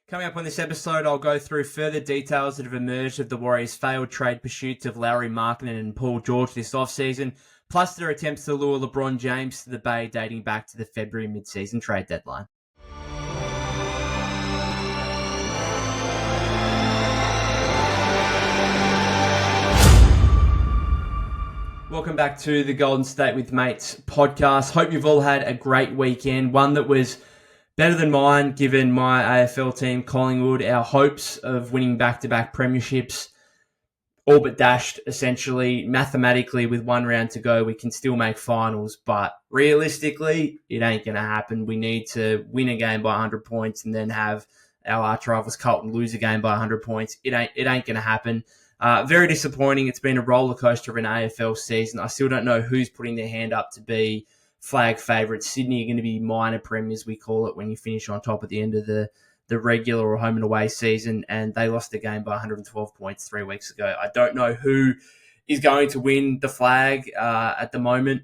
Coming up on this episode, I'll go through further details that have emerged of the Warriors' failed trade pursuits of Lauri Markkanen and Paul George this offseason, plus their attempts to lure LeBron James to the Bay dating back to the February mid-season trade deadline. Welcome back to the Golden State with Mates podcast. Hope you've all had a great weekend, one that was better than mine, given my AFL team, Collingwood, our hopes of winning back-to-back premierships all but dashed, essentially. Mathematically, with one round to go, we can still make finals, but realistically, it ain't going to happen. We need to win a game by 100 points and then have our arch rivals Carlton lose a game by 100 points. It ain't going to happen. Very disappointing. It's been a roller coaster of an AFL season. I still don't know who's putting their hand up to be flag favourites. Sydney are going to be minor premiers, we call it, when you finish on top at the end of the regular or home and away season, and they lost the game by 112 points 3 weeks ago. I don't know who is going to win the flag at the moment,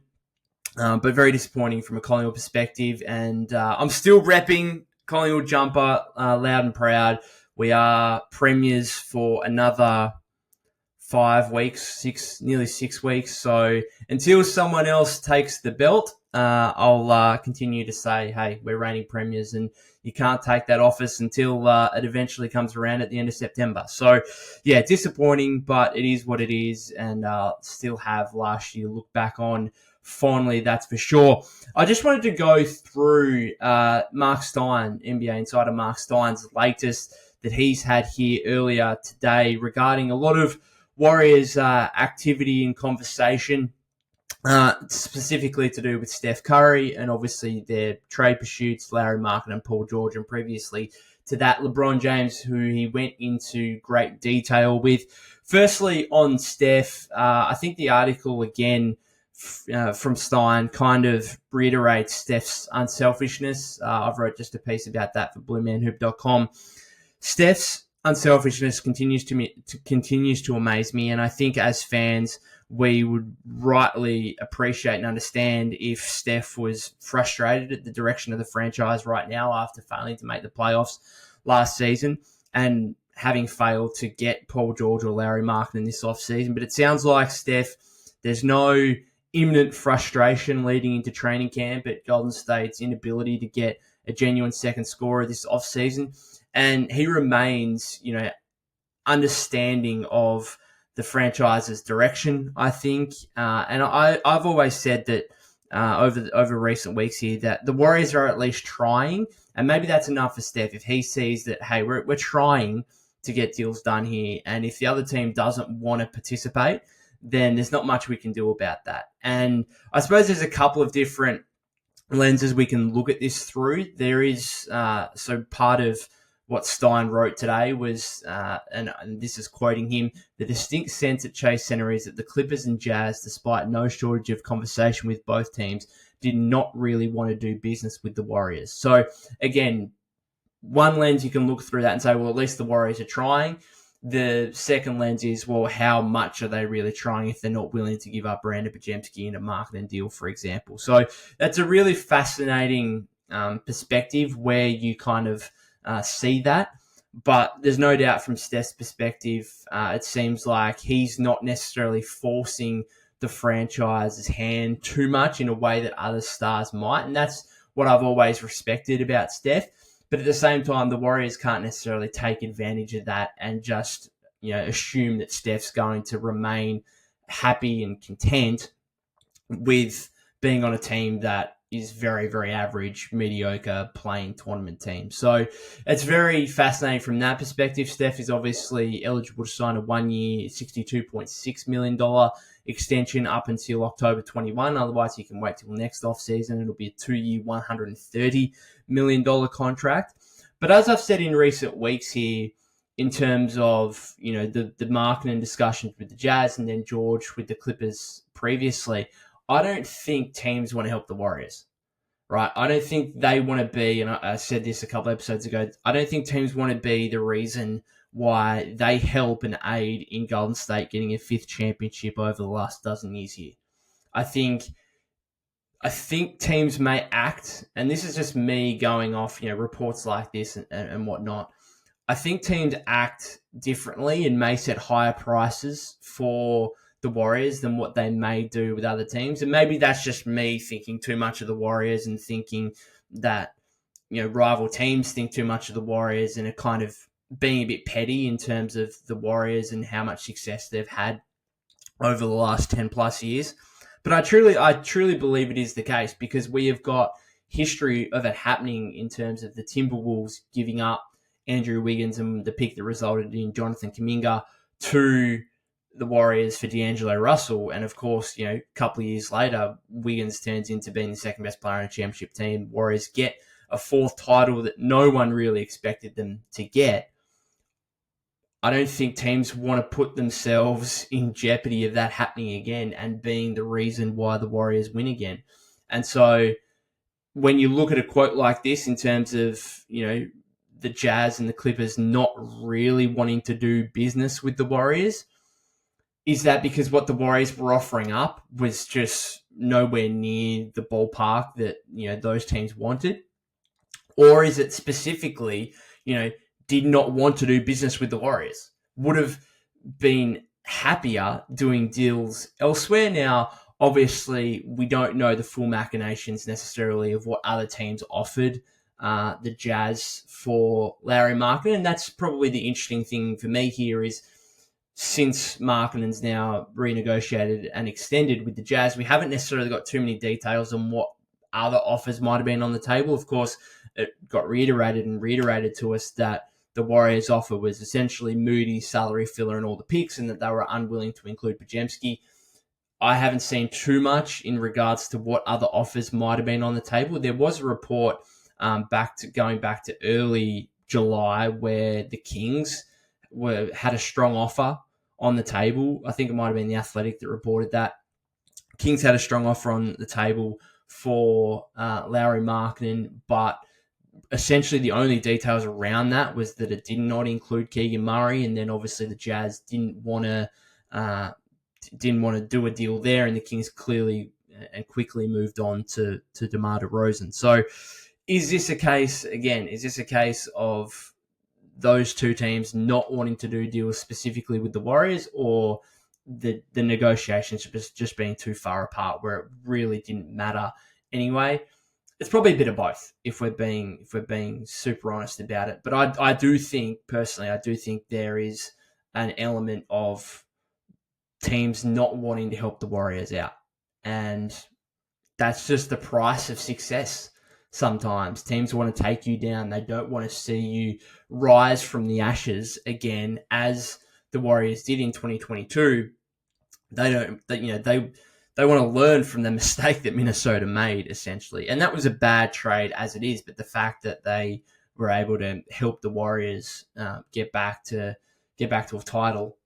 but very disappointing from a Collingwood perspective, and I'm still repping Collingwood jumper loud and proud. We are premiers for another 5 weeks, nearly 6 weeks. So until someone else takes the belt, I'll continue to say, hey, we're reigning premiers, and you can't take that office until it eventually comes around at the end of September. So, yeah, disappointing, but it is what it is, and still have last year to look back on fondly, that's for sure. I just wanted to go through Mark Stein, NBA insider Mark Stein's latest that he's had here earlier today regarding a lot of Warriors activity and conversation, specifically to do with Steph Curry and obviously their trade pursuits, Lauri Markkanen and Paul George, and previously to that, LeBron James, who he went into great detail with. Firstly, on Steph, I think the article, again, from Stein kind of reiterates Steph's unselfishness. I've wrote just a piece about that for BlueManHoop.com. Steph's unselfishness continues to amaze me, and I think as fans we would rightly appreciate and understand if Steph was frustrated at the direction of the franchise right now after failing to make the playoffs last season and having failed to get Paul George or Lauri Markkanen this offseason. But it sounds like Steph, there's no imminent frustration leading into training camp at Golden State's inability to get a genuine second scorer this offseason. And he remains, understanding of the franchise's direction, I think. And I've always said that over recent weeks here that the Warriors are at least trying, and maybe that's enough for Steph if he sees that, hey, we're trying to get deals done here, and if the other team doesn't want to participate, then there's not much we can do about that. And I suppose there's a couple of different lenses we can look at this through. There is, so part of what Stein wrote today was, and this is quoting him, the distinct sense at Chase Center is that the Clippers and Jazz, despite no shortage of conversation with both teams, did not really want to do business with the Warriors. So again, one lens you can look through that and say, well, at least the Warriors are trying. The second lens is, well, how much are they really trying if they're not willing to give up Brandon Podziemski in a Markkanen deal, for example? So that's a really fascinating perspective where you kind of see that. But there's no doubt from Steph's perspective, it seems like he's not necessarily forcing the franchise's hand too much in a way that other stars might. And that's what I've always respected about Steph. But at the same time, the Warriors can't necessarily take advantage of that and just, assume that Steph's going to remain happy and content with being on a team that is very, very average, mediocre, playing tournament team. So it's very fascinating from that perspective. Steph is obviously eligible to sign a 1-year, $62.6 million extension up until October 21. Otherwise, he can wait till next offseason. It'll be a 2-year, $130 million contract. But as I've said in recent weeks here, in terms of, the Markkanen discussions with the Jazz and then George with the Clippers previously, I don't think teams want to help the Warriors, right? I don't think they want to be, and I said this a couple episodes ago, I don't think teams want to be the reason why they help and aid in Golden State getting a 5th championship over the last dozen years here. I think I think teams may act, and this is just me going off, reports like this and whatnot. I think teams act differently and may set higher prices for the Warriors than what they may do with other teams. And maybe that's just me thinking too much of the Warriors and thinking that, rival teams think too much of the Warriors and are kind of being a bit petty in terms of the Warriors and how much success they've had over the last 10 plus years. But I truly believe it is the case, because we have got history of it happening in terms of the Timberwolves giving up Andrew Wiggins and the pick that resulted in Jonathan Kuminga to the Warriors for D'Angelo Russell. And of course, a couple of years later, Wiggins turns into being the second best player on a championship team. Warriors get a fourth title that no one really expected them to get. I don't think teams want to put themselves in jeopardy of that happening again and being the reason why the Warriors win again. And so when you look at a quote like this in terms of, the Jazz and the Clippers not really wanting to do business with the Warriors, is that because what the Warriors were offering up was just nowhere near the ballpark that, those teams wanted? Or is it specifically, did not want to do business with the Warriors, would have been happier doing deals elsewhere? Now, obviously, we don't know the full machinations necessarily of what other teams offered the Jazz for Lauri Markkanen, and that's probably the interesting thing for me here is since Markkanen's now renegotiated and extended with the Jazz, we haven't necessarily got too many details on what other offers might have been on the table. Of course, it got reiterated to us that the Warriors' offer was essentially Moody's salary filler and all the picks, and that they were unwilling to include Podziemski. I haven't seen too much in regards to what other offers might have been on the table. There was a report going back to early July where the Kings had a strong offer on the table. I think it might have been The Athletic that reported that. Kings had a strong offer on the table for Lauri Markkanen, but essentially the only details around that was that it did not include Keegan Murray, and then obviously the Jazz didn't want to do a deal there, and the Kings clearly and quickly moved on to DeMar DeRozan. So is this a case of those two teams not wanting to do deals specifically with the Warriors, or the negotiations just being too far apart where it really didn't matter anyway? It's probably a bit of both if we're being super honest about it. But I do think there is an element of teams not wanting to help the Warriors out, and that's just the price of success. Sometimes teams want to take you down. They don't want to see you rise from the ashes again, as the Warriors did in 2022. They want to learn from the mistake that Minnesota made, essentially. And that was a bad trade as it is, but the fact that they were able to help the Warriors get back to a title,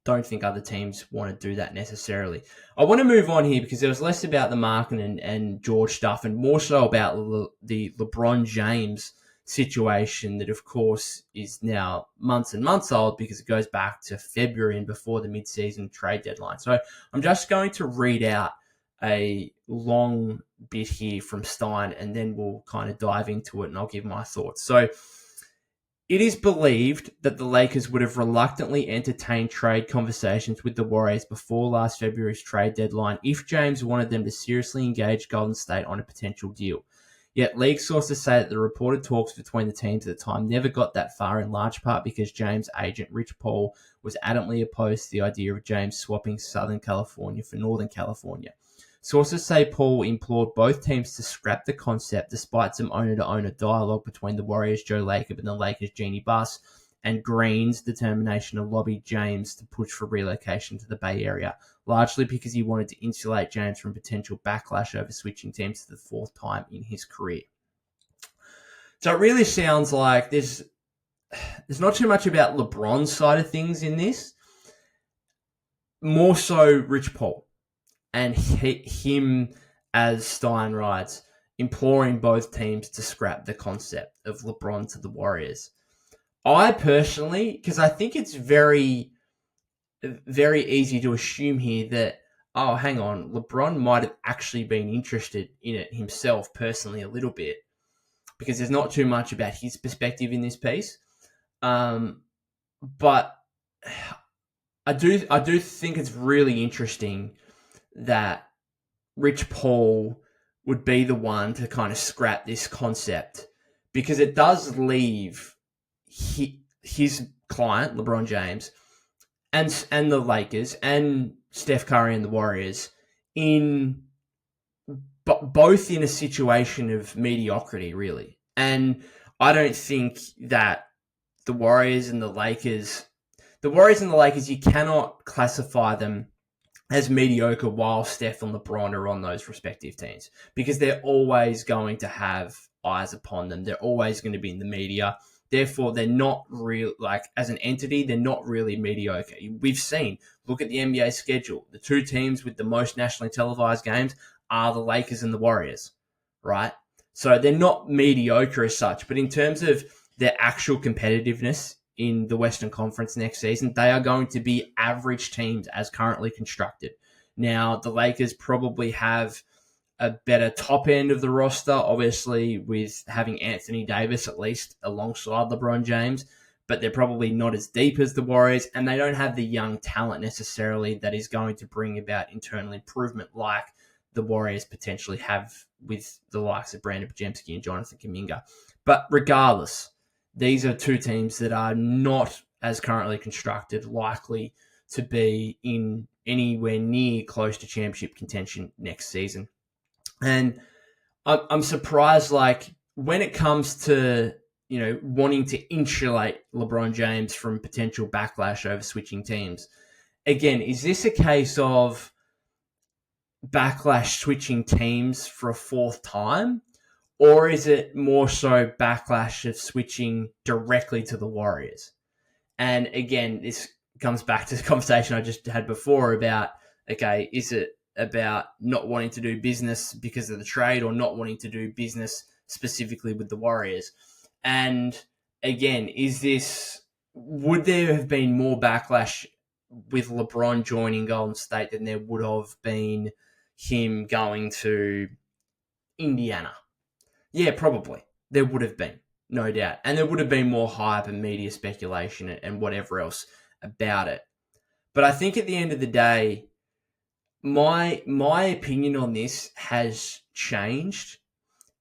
don't think other teams want to do that necessarily. I want to move on here because there was less about the Markkanen and George stuff and more so about the LeBron James situation that, of course, is now months and months old because it goes back to February and before the mid-season trade deadline. So I'm just going to read out a long bit here from Stein, and then we'll kind of dive into it and I'll give my thoughts. So it is believed that the Lakers would have reluctantly entertained trade conversations with the Warriors before last February's trade deadline if James wanted them to seriously engage Golden State on a potential deal. Yet league sources say that the reported talks between the teams at the time never got that far, in large part because James' agent Rich Paul was adamantly opposed to the idea of James swapping Southern California for Northern California. Sources say Paul implored both teams to scrap the concept despite some owner-to-owner dialogue between the Warriors' Joe Lacob and the Lakers' Jeannie Buss, and Green's determination to lobby James to push for relocation to the Bay Area, largely because he wanted to insulate James from potential backlash over switching teams for the fourth time in his career. So it really sounds like there's not too much about LeBron's side of things in this, more so Rich Paul. And him, as Stein writes, imploring both teams to scrap the concept of LeBron to the Warriors. I personally, because I think it's very, very easy to assume here that oh, hang on, LeBron might have actually been interested in it himself personally a little bit, because there's not too much about his perspective in this piece. But I do think it's really interesting that Rich Paul would be the one to kind of scrap this concept, because it does leave his client, LeBron James, and the Lakers and Steph Curry and the Warriors both in a situation of mediocrity, really. And I don't think that the Warriors and the Lakers, you cannot classify them as mediocre while Steph and LeBron are on those respective teams, because they're always going to have eyes upon them. They're always going to be in the media. Therefore, they're not real, like as an entity, they're not really mediocre. We've seen, look at the NBA schedule. The two teams with the most nationally televised games are the Lakers and the Warriors, right? So they're not mediocre as such, but in terms of their actual competitiveness in the Western Conference next season, they are going to be average teams as currently constructed. Now, the Lakers probably have a better top end of the roster, obviously, with having Anthony Davis at least alongside LeBron James, but they're probably not as deep as the Warriors, and they don't have the young talent necessarily that is going to bring about internal improvement like the Warriors potentially have with the likes of Brandon Podziemski and Jonathan Kuminga. But regardless, these are two teams that are not, as currently constructed, likely to be in anywhere near close to championship contention next season. And I'm surprised, like, when it comes to, wanting to insulate LeBron James from potential backlash over switching teams. Again, is this a case of backlash switching teams for a fourth time? Or is it more so backlash of switching directly to the Warriors? And again, this comes back to the conversation I just had before about, okay, is it about not wanting to do business because of the trade or not wanting to do business specifically with the Warriors? And again, would there have been more backlash with LeBron joining Golden State than there would have been him going to Indiana? Yeah, probably. There would have been, no doubt. And there would have been more hype and media speculation and whatever else about it. But I think at the end of the day, my opinion on this has changed.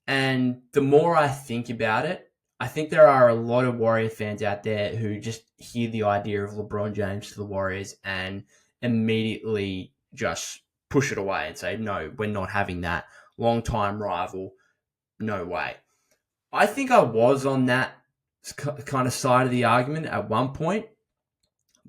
And the more I think about it, I think there are a lot of Warrior fans out there who just hear the idea of LeBron James to the Warriors and immediately just push it away and say, no, we're not having that. Long-time rival, no way. I think I was on that kind of side of the argument at one point,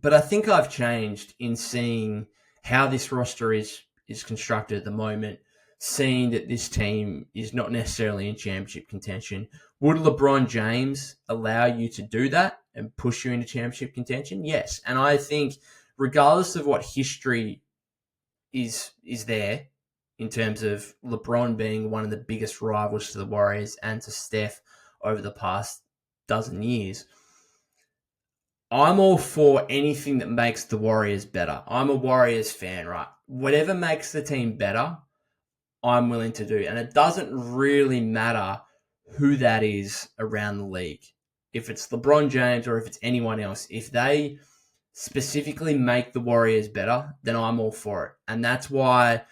but I think I've changed in seeing how this roster is constructed at the moment, seeing that this team is not necessarily in championship contention. Would LeBron James allow you to do that and push you into championship contention? Yes. And I think regardless of what history is there in terms of LeBron being one of the biggest rivals to the Warriors and to Steph over the past dozen years, I'm all for anything that makes the Warriors better. I'm a Warriors fan, right? Whatever makes the team better, I'm willing to do. And it doesn't really matter who that is around the league. If it's LeBron James or if it's anyone else, if they specifically make the Warriors better, then I'm all for it. And that's why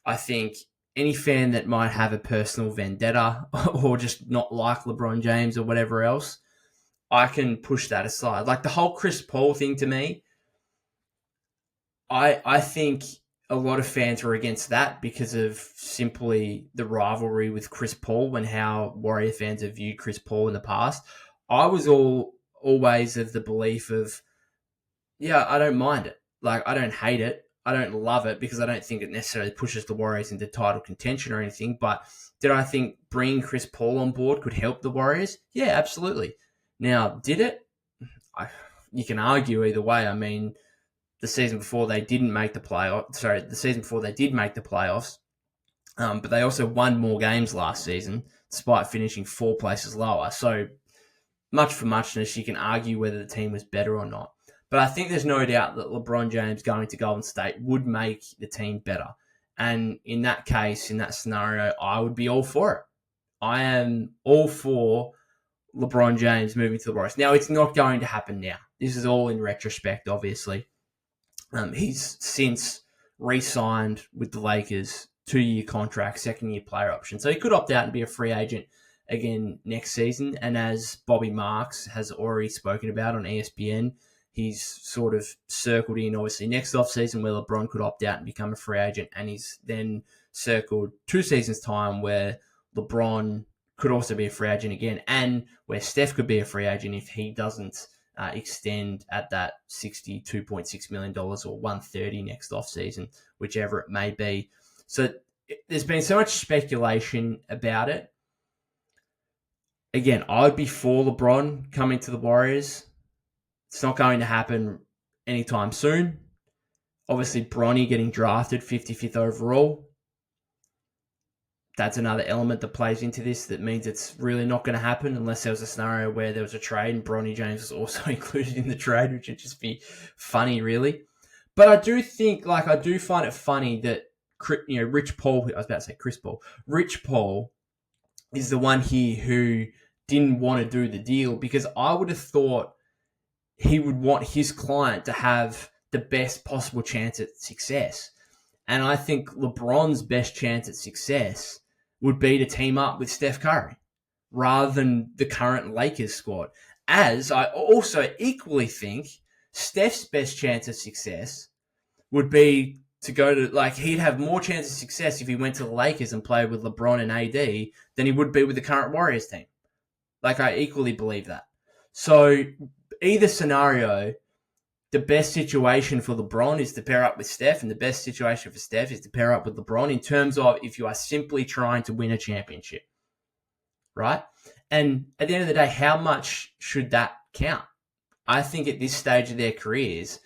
I think any fan that might have a personal vendetta or just not like LeBron James or whatever else, I can push that aside. Like the whole Chris Paul thing, to me, I think a lot of fans were against that because of simply the rivalry with Chris Paul and how Warrior fans have viewed Chris Paul in the past. I was always of the belief of, yeah, I don't mind it. Like, I don't hate it. I don't love it because I don't think it necessarily pushes the Warriors into title contention or anything. But did I think bringing Chris Paul on board could help the Warriors? Yeah, absolutely. Now, did it? You can argue either way. I mean, the season before they didn't make the playoffs. Sorry, the season before they did make the playoffs. But they also won more games last season, despite finishing 4 places lower. So, much for muchness, you can argue whether the team was better or not. But I think there's no doubt that LeBron James going to Golden State would make the team better. And in that case, in that scenario, I would be all for it. I am all for LeBron James moving to the Warriors. Now, it's not going to happen now. This is all in retrospect, obviously. He's since re-signed with the Lakers, 2-year contract, second-year player option. So he could opt out and be a free agent again next season. And as Bobby Marks has already spoken about on ESPN, he's sort of circled in, obviously, next offseason where LeBron could opt out and become a free agent. And he's then circled 2 seasons' time where LeBron could also be a free agent again, and where Steph could be a free agent if he doesn't extend at that $62.6 million or $130 next offseason, whichever it may be. So there's been so much speculation about it. Again, I would be for LeBron coming to the Warriors. It's not going to happen anytime soon. Obviously, Bronny getting drafted 55th overall. That's another element that plays into this that means it's really not going to happen unless there was a scenario where there was a trade and Bronny James was also included in the trade, which would just be funny, really. But I do think, I do find it funny that, Rich Paul, I was about to say Chris Paul, Rich Paul is the one here who didn't want to do the deal, because I would have thought he would want his client to have the best possible chance at success. And I think LeBron's best chance at success would be to team up with Steph Curry rather than the current Lakers squad. As I also equally think Steph's best chance of success would be to go to, he'd have more chance of success if he went to the Lakers and played with LeBron and AD than he would be with the current Warriors team. I equally believe that. So either scenario, the best situation for LeBron is to pair up with Steph, and the best situation for Steph is to pair up with LeBron in terms of if you are simply trying to win a championship, right? And at the end of the day, how much should that count? I think at this stage of their careers,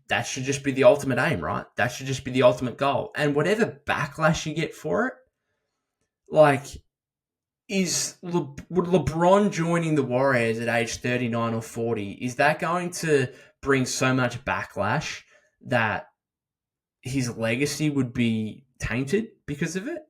that should just be the ultimate aim, right? That should just be the ultimate goal. And whatever backlash you get for it, would LeBron joining the Warriors at age 39 or 40, is that going to bring so much backlash that his legacy would be tainted because of it?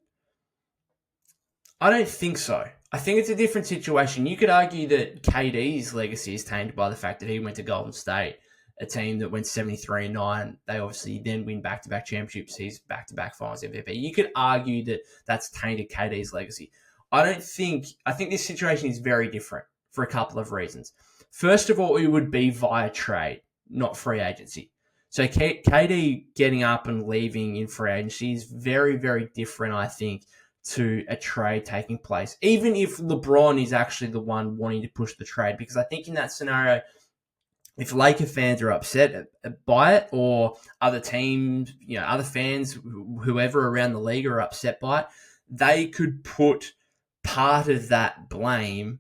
I don't think so. I think it's a different situation. You could argue that KD's legacy is tainted by the fact that he went to Golden State, a team that went 73-9. They obviously then win back-to-back championships. He's back-to-back finals MVP. You could argue that that's tainted KD's legacy. I think this situation is very different for a couple of reasons. First of all, it would be via trade, not free agency. So KD getting up and leaving in free agency is very, very different, I think, to a trade taking place, even if LeBron is actually the one wanting to push the trade. Because I think in that scenario, if Laker fans are upset by it, or other teams, other fans, whoever around the league are upset by it, they could put part of that blame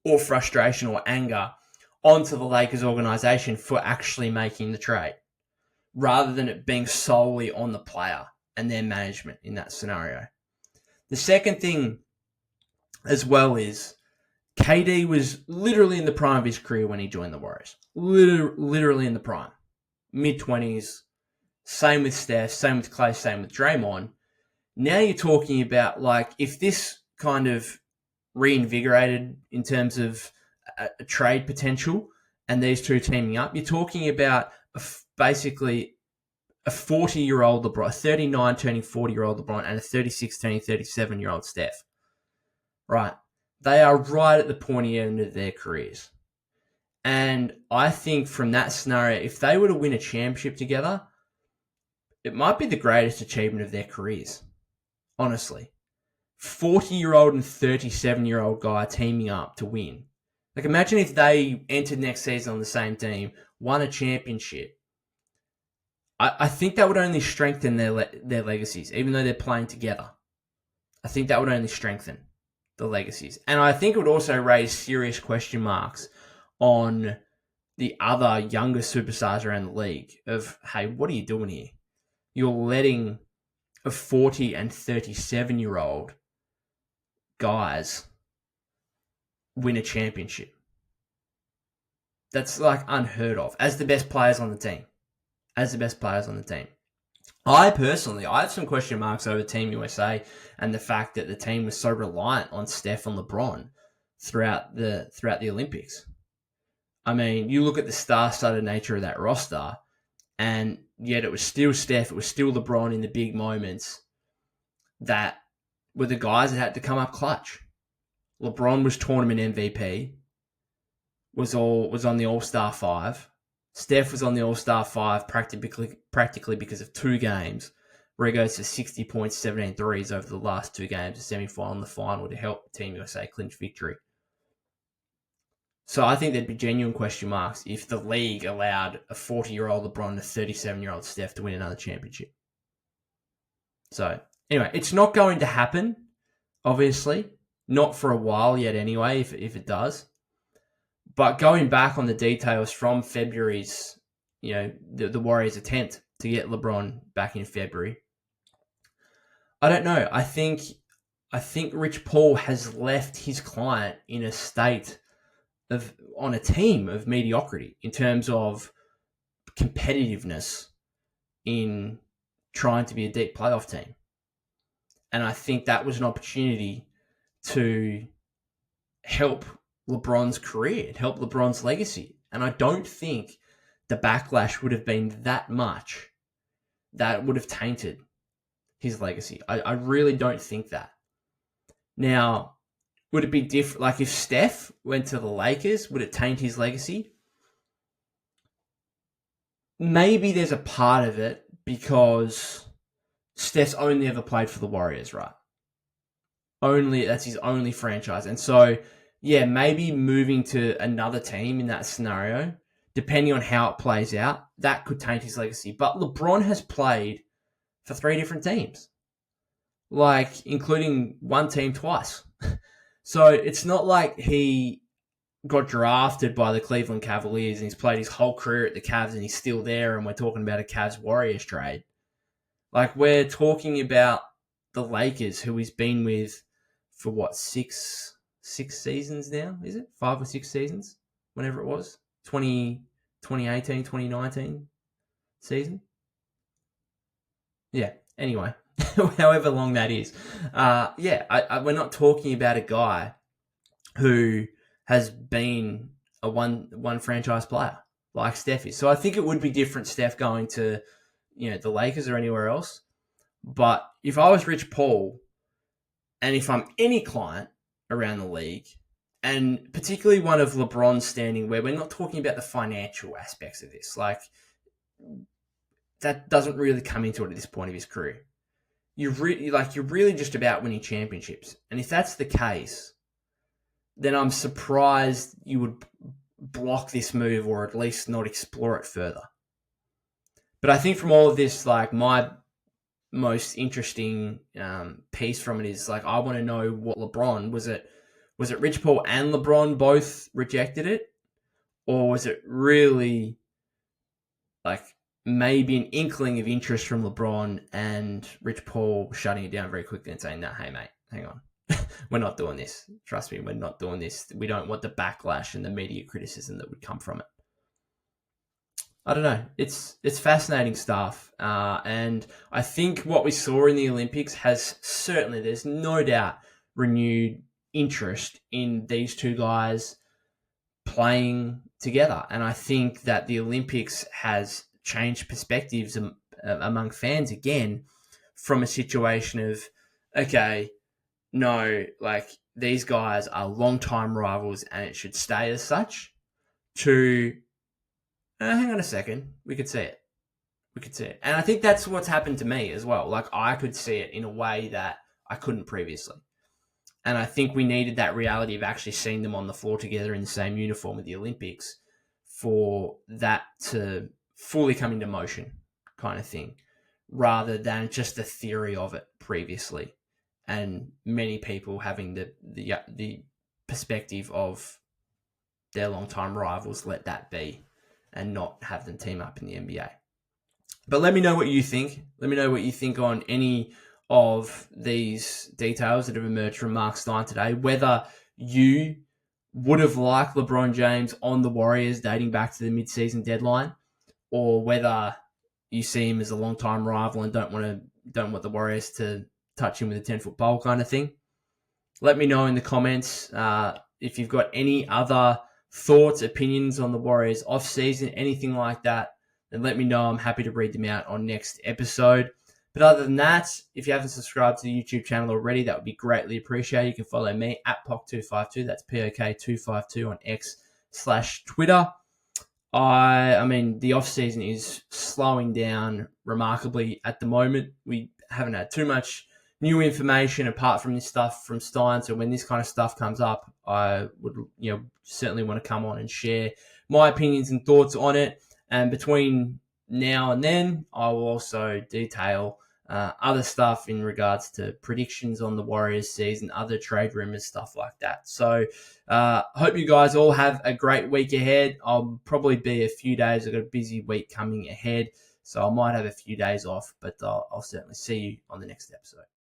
or frustration or anger onto the Lakers organization for actually making the trade, rather than it being solely on the player and their management in that scenario. The second thing as well is KD was literally in the prime of his career when he joined the Warriors. Literally in the prime. Mid-20s. Same with Steph, same with Klay, same with Draymond. Now you're talking about, if this kind of reinvigorated in terms of a trade potential and these two teaming up, you're talking about basically a 40-year-old LeBron, a 39 turning 40-year-old LeBron, and a 36 turning 37-year-old Steph. Right? They are right at the pointy end of their careers. And I think from that scenario, if they were to win a championship together, it might be the greatest achievement of their careers. Honestly. 40-year-old and 37-year-old guy teaming up to win. Imagine if they entered next season on the same team, won a championship. I think that would only strengthen their legacies, even though they're playing together. I think that would only strengthen the legacies. And I think it would also raise serious question marks on the other younger superstars around the league of, hey, what are you doing here? You're letting a 40 and 37-year-old guys win a championship. That's like unheard of as the best players on the team. I have some question marks over Team USA and the fact that the team was so reliant on Steph and LeBron throughout the Olympics. I mean, you look at the star-studded nature of that roster, and yet it was still Steph, it was still LeBron in the big moments that were the guys that had to come up clutch. LeBron was tournament MVP, was on the All-Star 5. Steph was on the All-Star 5 practically because of 2 games, where he goes to 60 points, 17 threes over the last 2 games, the semi-final and the final, to help Team USA clinch victory. So I think there'd be genuine question marks if the league allowed a 40-year-old LeBron and a 37-year-old Steph to win another championship. So anyway, it's not going to happen, obviously. Not for a while yet anyway, if it does. But going back on the details from February's, the Warriors' attempt to get LeBron back in February, I don't know. I think Rich Paul has left his client in a state on a team of mediocrity in terms of competitiveness in trying to be a deep playoff team. And I think that was an opportunity to help LeBron's career, help LeBron's legacy. And I don't think the backlash would have been that much that would have tainted his legacy. I really don't think that. Now, would it be different? Like if Steph went to the Lakers, would it taint his legacy? Maybe there's a part of it because Steph's only ever played for the Warriors, right? That's his only franchise. And so, yeah, maybe moving to another team in that scenario, depending on how it plays out, that could taint his legacy. But LeBron has played for 3 different teams, like including one team twice. So it's not like he got drafted by the Cleveland Cavaliers and he's played his whole career at the Cavs and he's still there and we're talking about a Cavs-Warriors trade. Like, we're talking about the Lakers, who he's been with for, what, six seasons now, is it? 5 or 6 seasons? Whenever it was. 2018, 2019 season? Yeah, anyway. However long that is. We're not talking about a guy who has been a one franchise player like Steph is. So I think it would be different, Steph going to the Lakers or anywhere else. But if I was Rich Paul, and if I'm any client around the league, and particularly one of LeBron's standing, where we're not talking about the financial aspects of this, like that doesn't really come into it at this point of his career. You're really just about winning championships. And if that's the case, then I'm surprised you would block this move or at least not explore it further. But I think from all of this, like, my most interesting piece from it is, like, I want to know what LeBron, was it Rich Paul and LeBron both rejected it? Or was it really like maybe an inkling of interest from LeBron and Rich Paul shutting it down very quickly and saying, "No, hey mate, hang on. We're not doing this. Trust me, we're not doing this. We don't want the backlash and the media criticism that would come from it." I don't know. It's fascinating stuff. And I think what we saw in the Olympics has certainly, there's no doubt, renewed interest in these two guys playing together. And I think that the Olympics has changed perspectives among fans again, from a situation of, okay, no, like, these guys are long-time rivals and it should stay as such, to, hang on a second, we could see it. And I think that's what's happened to me as well. Like, I could see it in a way that I couldn't previously. And I think we needed that reality of actually seeing them on the floor together in the same uniform at the Olympics for that to fully come into motion, kind of thing, rather than just the theory of it previously. And many people having the perspective of their long-time rivals let that be and not have them team up in the NBA. But let me know what you think. Let me know what you think on any of these details that have emerged from Mark Stein today, whether you would have liked LeBron James on the Warriors dating back to the mid-season deadline, or whether you see him as a long-time rival and don't want the Warriors to touch him with a 10-foot pole kind of thing. Let me know in the comments if you've got any other thoughts, opinions on the Warriors off-season, anything like that, then let me know. I'm happy to read them out on next episode. But other than that, if you haven't subscribed to the YouTube channel already, that would be greatly appreciated. You can follow me at POK252. That's POK252 on X/Twitter. I mean, the off-season is slowing down remarkably at the moment. We haven't had too much new information apart from this stuff from Stein. So when this kind of stuff comes up, I would, certainly want to come on and share my opinions and thoughts on it. And between now and then, I will also detail other stuff in regards to predictions on the Warriors season, other trade rumors, stuff like that. So hope you guys all have a great week ahead. I'll probably be a few days. I've got a busy week coming ahead, so I might have a few days off, but I'll certainly see you on the next episode.